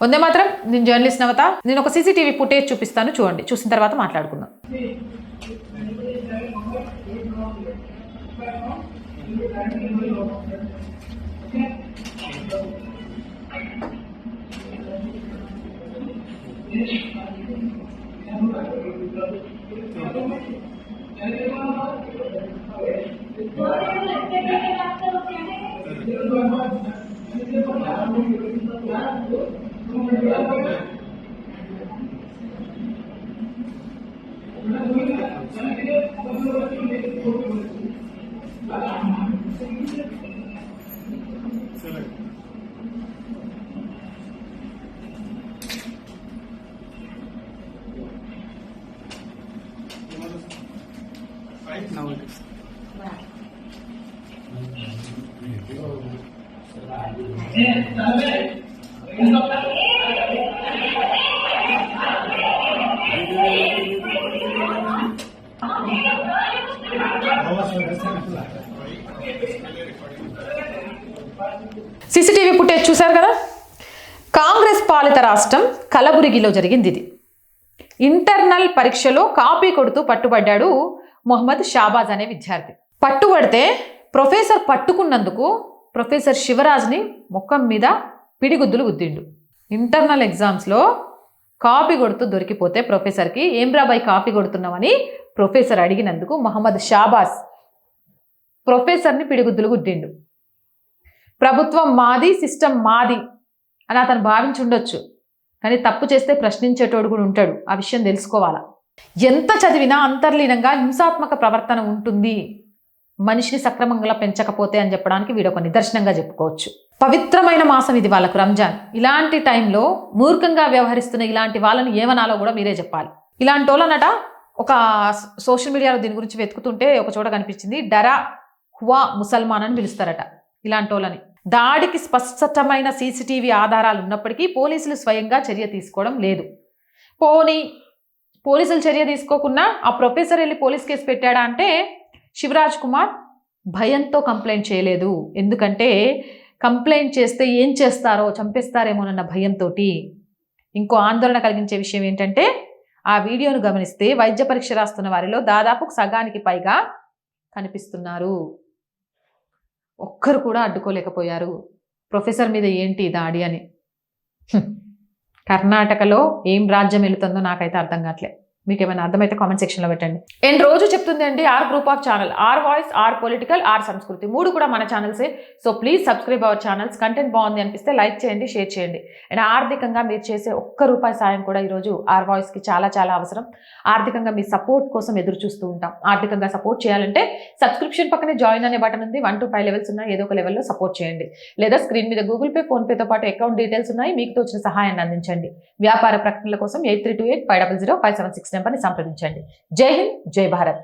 వందే మాత్రం. నేను జర్నలిస్ట్ నవత. నేను ఒక సీసీటీవీ ఫుటేజ్ చూపిస్తాను, చూడండి. చూసిన తర్వాత మాట్లాడుకుందాం. Now it is. CCTV footage చూశారు కదా. కాంగ్రెస్ పాలిత రాష్ట్రం కలబురిగిలో జరిగింది ఇది. ఇంటర్నల్ పరీక్షలో కాపీ కొడుతూ పట్టుబడ్డాడు మొహమ్మద్ షాబాజ్ అనే విద్యార్థి. పట్టుబడితే ప్రొఫెసర్ పట్టుకున్నందుకు ప్రొఫెసర్ శివరాజ్ని ముఖం మీద పిడిగుద్దులు గుద్దిండు. ఇంటర్నల్ ఎగ్జామ్స్లో కాపీ కొడుతూ దొరికిపోతే ప్రొఫెసర్కి ఏం రాబాయ్ కాపీ కొడుతున్నామని ప్రొఫెసర్ అడిగినందుకు మొహమ్మద్ షాబాజ్ ప్రొఫెసర్ని పిడిగుద్దులు గుద్దిండు. ప్రభుత్వం మాది, సిస్టమ్ మాది అని అతను భావించి ఉండొచ్చు, కానీ తప్పు చేస్తే ప్రశ్నించేటోడు కూడా ఉంటాడు. ఆ విషయం తెలుసుకోవాలా. ఎంత చదివినా అంతర్లీనంగా హింసాత్మక ప్రవర్తన ఉంటుంది మనిషిని సక్రమంగా పెంచకపోతే అని చెప్పడానికి వీడొక నిదర్శనంగా చెప్పుకోవచ్చు. పవిత్రమైన మాసం ఇది వాళ్ళకు, రంజాన్. ఇలాంటి టైంలో మూర్ఖంగా వ్యవహరిస్తున్న ఇలాంటి వాళ్ళని ఏమనాలో కూడా మీరే చెప్పాలి. ఇలాంటి వాళ్ళనట ఒక సోషల్ మీడియాలో దీని గురించి వెతుకుతుంటే ఒక చోట కనిపించింది. డరా హువా ముసల్మాన్ అని పిలుస్తారట ఇలాంటి వాళ్ళని. దాడికి స్పష్టమైన సీసీటీవీ ఆధారాలు ఉన్నప్పటికీ పోలీసులు స్వయంగా చర్య తీసుకోవడం లేదు. పోలీసులు చర్య తీసుకోకుండా ఆ ప్రొఫెసర్ వెళ్ళి పోలీస్ కేసు పెట్టాడా అంటే శివరాజ్ కుమార్ భయంతో కంప్లైంట్ చేయలేదు. ఎందుకంటే కంప్లైంట్ చేస్తే ఏం చేస్తారో, చంపేస్తారేమోనన్న భయంతో. ఇంకో ఆందోళన కలిగించే విషయం ఏంటంటే ఆ వీడియోను గమనిస్తే వైద్య పరీక్ష రాస్తున్న వారిలో దాదాపు సగానికి పైగా కనిపిస్తున్నారు. ఒక్కరు కూడా అడ్డుకోలేకపోయారు ప్రొఫెసర్ మీద ఏంటి దాడి అని. కర్ణాటకలో ఏం రాజ్యం వెళుతుందో నాకైతే అర్థం కావట్లే. మీకు ఏమైనా అర్థమైతే కామెంట్ సెక్షన్లో పెట్టండి. అండ్ రోజు చెప్తుంది అండి our group of channel, our voice, our political, our Sanskriti, మూడు కూడా మన ఛానల్సే. So please subscribe our channels. Content బాగుంది అనిపిస్తే లైక్ చేయండి, షేర్ చేయండి. అండ్ ఆర్థికంగా మీరు చేసే ₹1 సాయం కూడా ఈరోజు ఆర్ వాయిస్కి చాలా చాలా అవసరం. ఆర్థికంగా మీ సపోర్ట్ కోసం ఎదురు చూస్తూ ఉంటాం. ఆర్థికంగా సపోర్ట్ చేయాలంటే సబ్స్క్రిప్షన్ పక్కనే జాయిన్ అనే బటన్ ఉంది. 1 to 5 లెవెల్స్ ఉన్నాయి. ఏదో ఒక లెవెల్లో సపోర్ట్ చేయండి. లేదా స్క్రీన్ మీద గూగుల్ పే, ఫోన్పేతో పాటు అకౌంట్ డీటెయిల్స్ ఉన్నాయి. మీకు తోచిన సహాయాన్ని అందించండి. వ్యాపార ప్రకటనల కోసం 8328500576 నెంబర్ని సంప్రదించండి. జై హింద్, జై భారత్.